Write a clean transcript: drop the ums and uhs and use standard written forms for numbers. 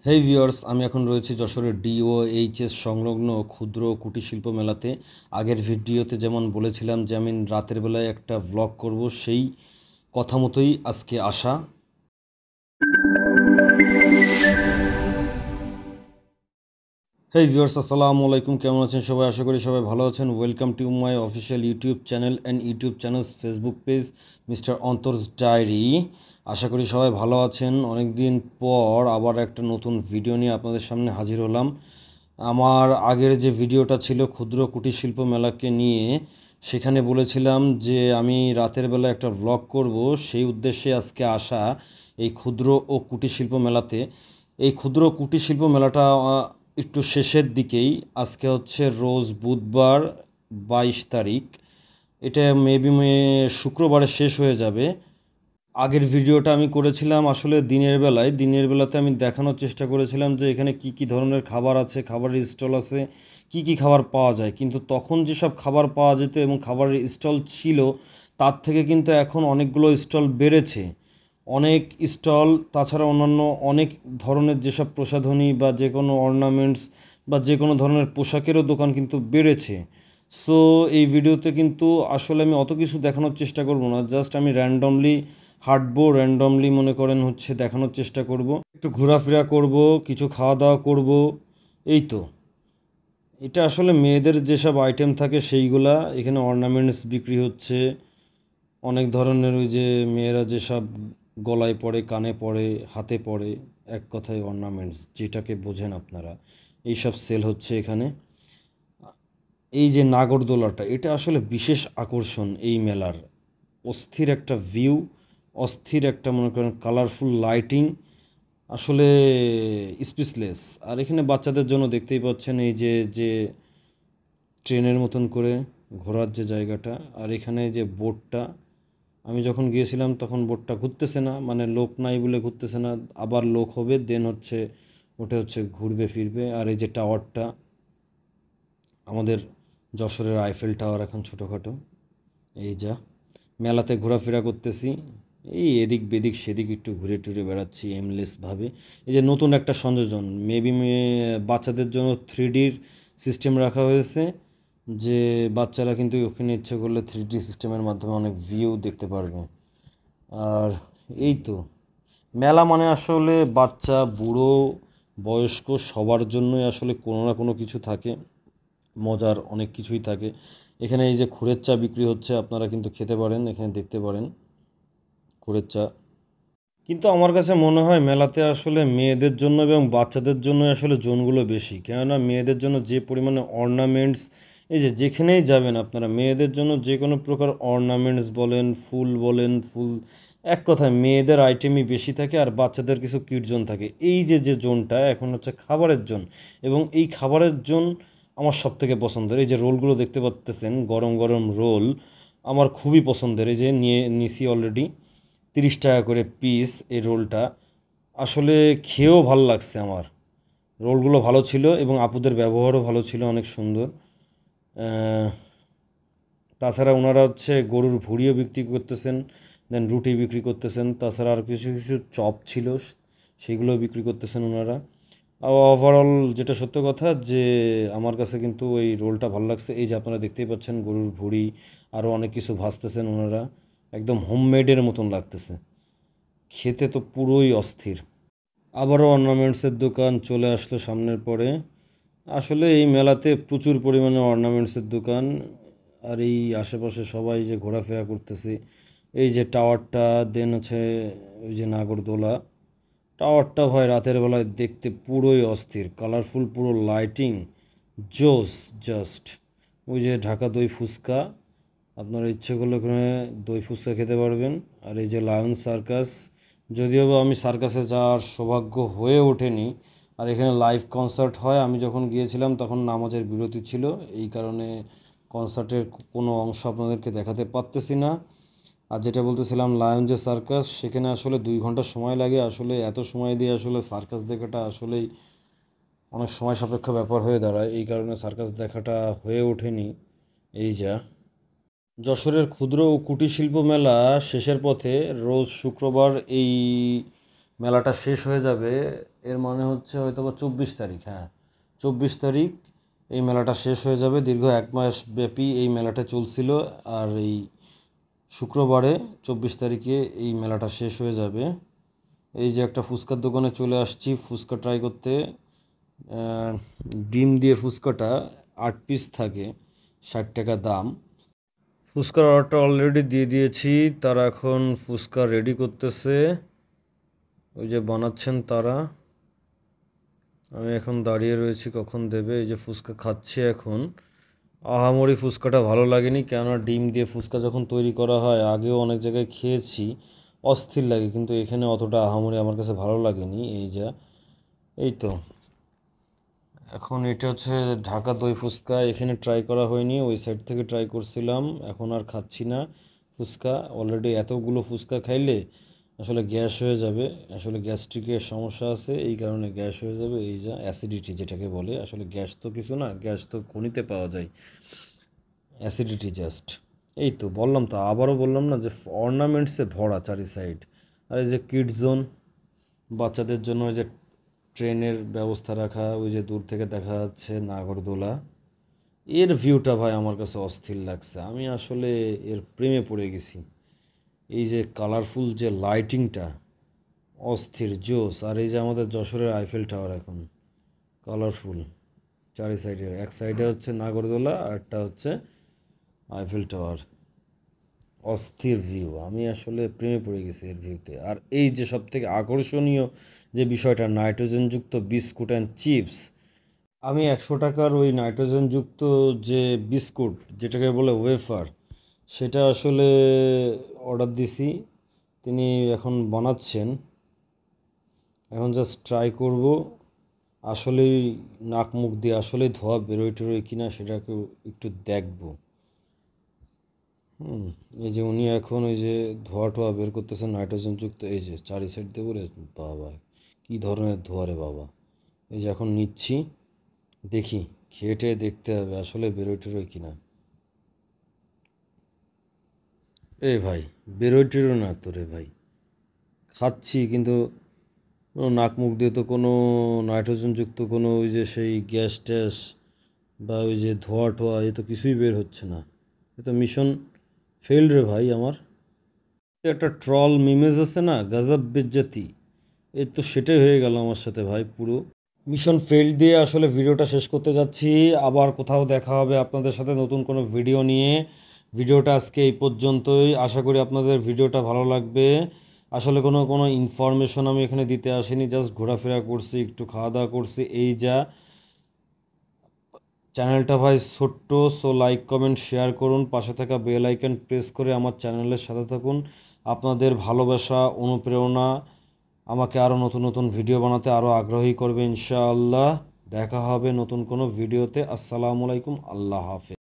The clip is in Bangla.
হেই ভিউয়ার্স, আমি এখন রয়েছি যশোরের ডিওএইচএস সংলগ্ন ক্ষুদ্র কুটির শিল্প মেলাতে। আগের ভিডিওতে যেমন বলেছিলাম যে আমি রাতের বেলায় একটা ভ্লগ করব, সেই কথা মতোই আজকে আসা। হেই ভিউয়ার্স, আসসালামু আলাইকুম। কেমন আছেন সবাই? আশা করি সবাই ভালো আছেন। Welcome to my official YouTube channel and YouTube channels Facebook page mister অন্তর্স ডায়েরি। আশা করি সবাই ভালো আছেন। অনেক দিন পর আবার একটা নতুন ভিডিও নিয়ে আপনাদের সামনে হাজির হলাম। আমার আগের যে ভিডিওটা ছিল ক্ষুদ্র কুটির শিল্প মেলাকে নিয়ে, সেখানে বলেছিলাম যে আমি রাতের বেলা একটা ভ্লগ করব, সেই উদ্দেশ্যে আজকে আসা এই ক্ষুদ্র ও কুটির শিল্প মেলাতে। এই ক্ষুদ্র কুটির শিল্প মেলাটা একটু শেষের দিকেই। আজকে হচ্ছে রোজ বুধবার 22 তারিখ। এটা মেবি শুক্রবারে শেষ হয়ে যাবে। আগের ভিডিওটা আমি করেছিলাম আসলে দিনের বেলাতে আমি দেখানোর চেষ্টা করেছিলাম যে এখানে কি কি ধরনের খাবার আছে, খাবারের স্টল আছে, কি কি খাবার পাওয়া যায়। কিন্তু তখন যেসব খাবার পাওয়া যেত এবং খাবারের স্টল ছিল, তার থেকে কিন্তু এখন অনেকগুলো স্টল বেড়েছে। অনেক স্টল, তাছাড়া অন্যান্য অনেক ধরনের যেসব প্রসাধনী বা যে কোনো অর্নামেন্টস বা যে কোনো ধরনের পোশাকেরও দোকান কিন্তু বেড়েছে। সো এই ভিডিওতে কিন্তু আসলে আমি অত কিছু দেখানোর চেষ্টা করব না, জাস্ট আমি র্যান্ডমলি হাঁটবো, র্যান্ডমলি মনে করেন হচ্ছে দেখানোর চেষ্টা করব, একটু ঘোরাফেরা করব, কিছু খাওয়া দাওয়া করব, এই তো। এটা আসলে মেয়েদের যেসব আইটেম থাকে সেইগুলা। এখানে অর্নামেন্টস বিক্রি হচ্ছে অনেক ধরনের, ওই যে মেয়েরা যেসব গলায় পরে, কানে পরে, হাতে পরে, এক কথায় অর্নামেন্টস যেটাকে বোঝেন আপনারা, এইসব সেল হচ্ছে এখানে। এই যে নাগরদোলাটা, এটা আসলে বিশেষ আকর্ষণ এই মেলার। অস্থির একটা ভিউ, অস্থির একটা মনে করেন কালারফুল লাইটিং, আসলে স্পিচলেস। আর এখানে বাচ্চাদের জন্য দেখতেই পাচ্ছেন এই যে যে ট্রেনের মতন করে ঘোরার যে জায়গাটা। আর এখানে যে বোটটা, আমি যখন গিয়েছিলাম তখন বোটটা ঘুরতেছে না, মানে লোক নাই বলে ঘুরতেছে না, আবার লোক হবে দেন হচ্ছে ওটা হচ্ছে ঘুরবে ফিরবে। আর এই যে টাওয়ারটা, আমাদের যশোরের আইফেল টাওয়ার এখন ছোটোখাটো। এই যা মেলাতে ঘোরাফেরা করতেছি, এই এদিক বেদিক সেদিক একটু ঘুরে টুরে বেড়াচ্ছি এমলেসভাবে। এই যে নতুন একটা সংযোজন, মেবি বাচ্চাদের জন্য 3Dর সিস্টেম রাখা হয়েছে, যে বাচ্চারা কিন্তু ওখানে ইচ্ছে করলে 3D সিস্টেমের মাধ্যমে অনেক ভিউ দেখতে পারবে। আর এই তো, মেলা মানে আসলে বাচ্চা বুড়ো বয়স্ক সবার জন্যই আসলে কোনো না কোনো কিছু থাকে, মজার অনেক কিছুই থাকে। এখানে এই যে ক্ষুরের চা বিক্রি হচ্ছে, আপনারা কিন্তু খেতে পারেন, এখানে দেখতে পারেন ক্ষুরের চা। কিন্তু আমার কাছে মনে হয় মেলাতে আসলে মেয়েদের জন্য এবং বাচ্চাদের জন্য আসলে জোনগুলো বেশি, কেননা মেয়েদের জন্য যে পরিমাণে অর্নামেন্টস, এই যে যেখানেই যাবেন আপনারা মেয়েদের জন্য যে কোনো প্রকার অর্নামেন্টস বলেন, ফুল বলেন, ফুল, এক কথায় মেয়েদের আইটেমই বেশি থাকে। আর বাচ্চাদের কিছু কিড জোন থাকে। এই যে যে জোনটা এখন হচ্ছে খাবারের জোন, এবং এই খাবারের জোন আমার সবথেকে পছন্দের। এই যে রোলগুলো দেখতে পাচ্তেছেন, গরম গরম রোল আমার খুবই পছন্দের। এই যে নিয়ে নিছি অলরেডি, 30 টাকা করে পিস এই রোলটা। আসলে খেয়েও ভালো লাগছে আমার, রোলগুলো ভালো ছিল এবং আপুদের ব্যবহারও ভালো ছিল, অনেক সুন্দর। তাছাড়া ওনারা হচ্ছে গরুর ভুঁড়িও বিক্রি করতেছেন, দেন রুটি বিক্রি করতেছেন, তাছাড়া আর কিছু কিছু চপ ছিল সেগুলো বিক্রি করতেছেন ওনারা। ওভারঅল যেটা সত্য কথা যে আমার কাছে কিন্তু এই রোলটা ভালো লাগছে। এই যে আপনারা দেখতেই পাচ্ছেন গরুর ভুঁড়ি, আরও অনেক কিছু ভাজতেছেন ওনারা, একদম হোমমেডের মতন লাগতেছে, খেতে তো পুরোই অস্থির। আবারও অর্নামেন্টসের দোকান চলে আসলো সামনের পরে। আসলে এই মেলাতে প্রচুর পরিমাণে অর্নামেন্টসের দোকান। আর এই আশেপাশে সবাই যে ঘোরাফেরা করতেছে, এই যে টাওয়ারটা, দেন হচ্ছে ওই যে নাগরদোলা টাওয়ারটা, ভাই রাতের বেলায় দেখতে পুরোই অস্থির, কালারফুল, পুরো লাইটিং জোস জাস্ট। ওই যে ঢাকা দই ফুচকা, আপনারা ইচ্ছে করলে ওখানে দই ফুচকা খেতে পারবেন। আর এই যে লায়ন সার্কাস, যদিও বা আমি সার্কাসে যাওয়ার সৌভাগ্য হয়ে ওঠেনি। আর এখানে লাইভ কনসার্ট হয়, আমি যখন গিয়েছিলাম তখন নামাজের বিরতি ছিল, এই কারণে কনসার্টের কোনো অংশ আপনাদেরকে দেখাতে পারতেছি না। আর যেটা বলতেছিলাম লায়ন যে সার্কাস, সেখানে আসলে 2 ঘন্টা সময় লাগে। আসলে এত সময় দিয়ে আসলে সার্কাস দেখাটা আসলেই অনেক সময় সাপেক্ষ ব্যাপার হয়ে দাঁড়ায়, এই কারণে সার্কাস দেখাটা হয়ে ওঠেনি। এই যা, যশোরের ক্ষুদ্র ও কুটির শিল্প মেলা শেষের পথে। রোজ শুক্রবার এই মেলাটা শেষ হয়ে যাবে, এর মানে হচ্ছে হয়তো বা 24 তারিখ, হ্যাঁ 24 তারিখ এই মেলাটা শেষ হয়ে যাবে। দীর্ঘ 1 মাস ব্যাপী এই মেলাটা চলছিল, আর এই শুক্রবারে 24 তারিখে এই মেলাটা শেষ হয়ে যাবে। এই যে একটা ফুচকার দোকানে চলে আসছি ফুচকা ট্রাই করতে। ডিম দিয়ে ফুচকাটা 8 পিস থাকে, 60 টাকা দাম। ফুচকার অর্ডারটা অলরেডি দিয়ে দিয়েছি, তারা এখন ফুচকা রেডি করতেছে, ওই যে বানাচ্ছেন তারা। আমি এখন দাঁড়িয়ে রয়েছি কখন দেবে। এই যে ফুচকা খাচ্ছি এখন। আহামরি ফুচকাটা ভালো লাগেনি, কেননা ডিম দিয়ে ফুচকা যখন তৈরি করা হয়, আগেও অনেক জায়গায় খেয়েছি, অস্থির লাগে, কিন্তু এখানে অতটা আহামরি আমার কাছে ভালো লাগেনি। এই তো এখন এটা হচ্ছে ঢাকা দই ফুচকা, এখানে ট্রাই করা হয়নি, ওই সাইড থেকে ট্রাই করছিলাম, এখন আর খাচ্ছি না ফুচকা। অলরেডি এতগুলো ফুচকা খাইলে আসলে গ্যাস হয়ে যাবে, আসলে গ্যাস্ট্রিকের সমস্যা আছে, এই কারণে গ্যাস হয়ে যাবে। এই যা অ্যাসিডিটি যেটাকে বলে, আসলে গ্যাস তো কিছু না, গ্যাস তো খনিতে পাওয়া যায়, অ্যাসিডিটি জাস্ট। এই তো বললাম, তো আবারও বললাম না যে অর্নামেন্টসে ভরা চারি সাইড। আর এই যে কিড জোন, বাচ্চাদের জন্য ওই যে ট্রেনের ব্যবস্থা রাখা, ওই যে দূর থেকে দেখা যাচ্ছে নাগরদোলা, এর ভিউটা ভাই আমার কাছে অস্থির লাগছে। আমি আসলে এর প্রেমে পড়ে গেছি। এই যে কালারফুল যে লাইটিংটা, অস্থির জোস। আর এই যে আমাদের যশোরের আইফেল টাওয়ার এখন কালারফুল চারি সাইডে, এক সাইডে হচ্ছে নাগরদোলা আর একটা হচ্ছে আইফেল টাওয়ার, অস্থির ভিউ। আমি আসলে প্রেমে পড়ে গেছি এর ভিউতে। আর এই যে সব থেকে আকর্ষণীয় যে বিষয়টা, নাইট্রোজেনযুক্ত বিস্কুট অ্যান্ড চিপস। আমি 100 টাকার ওই নাইট্রোজেনযুক্ত যে বিস্কুট, যেটাকে বলে ওয়েফার, সেটা আসলে অর্ডার দিছি, তিনি এখন বানাচ্ছেন, এখন জাস্ট ট্রাই করব। আসলেই নাক মুখ দিয়ে আসলেই ধোয়া বেরোয় টেরোয় কিনা সেটাকে একটু দেখব। এই যে উনি এখন ওই যে ধোয়া টোয়া বের করতেছেন নাইট্রোজেনযুক্ত, এই যে চারি সাইড দিয়ে বলে, বাবা কী ধরনের ধোয়া রে বাবা। এই যে এখন নিচ্ছি, দেখি খেয়ে টেয়ে দেখতে হবে আসলে বেরোয় টেরোয় কিনা। ভাই বেরোয় টেরোয় না তো রে ভাই, খাচ্ছি কিন্তু কোনো নাক মুখ দিয়ে তো কোনো নাইট্রোজেনযুক্ত কোনো ওই যে সেই গ্যাস ট্যাস বা ওই যে ধোয়া টোয়া, এ তো কিছুই বের হচ্ছে না। এ তো মিশন ফেল রে ভাই আমার। একটা ট্রল মিমেজ আছে না, গজব বেজ্জতি, এই তো সেটাই হয়ে গেল আমার সাথে ভাই পুরো। মিশন ফেল দিয়ে আসলে ভিডিওটা শেষ করতে যাচ্ছি। আবার কোথাও দেখা হবে আপনাদের সাথে নতুন কোনো ভিডিও নিয়ে। ভিডিওটা আজকে এই পর্যন্তই, আশা করি আপনাদের ভিডিওটা ভালো লাগবে। আসলে কোনো কোনো ইনফরমেশন আমি এখানে দিতে আসিনি, জাস্ট ঘোরাফেরা করছি, একটু খাওয়া দাওয়া করছি, এই যা। চ্যানেলটা ভাই ছোট্ট, সো লাইক কমেন্ট শেয়ার করুন, পাশে থাকা বেল আইকন প্রেস করে আমার চ্যানেলের সাথে থাকুন। আপনাদের ভালোবাসা অনুপ্রেরণা আমাকে আরও নতুন নতুন ভিডিও বানাতে আরও আগ্রহী করবে ইনশাআল্লাহ। দেখা হবে নতুন কোনো ভিডিওতে। আসসালামু আলাইকুম, আল্লাহ হাফেজ।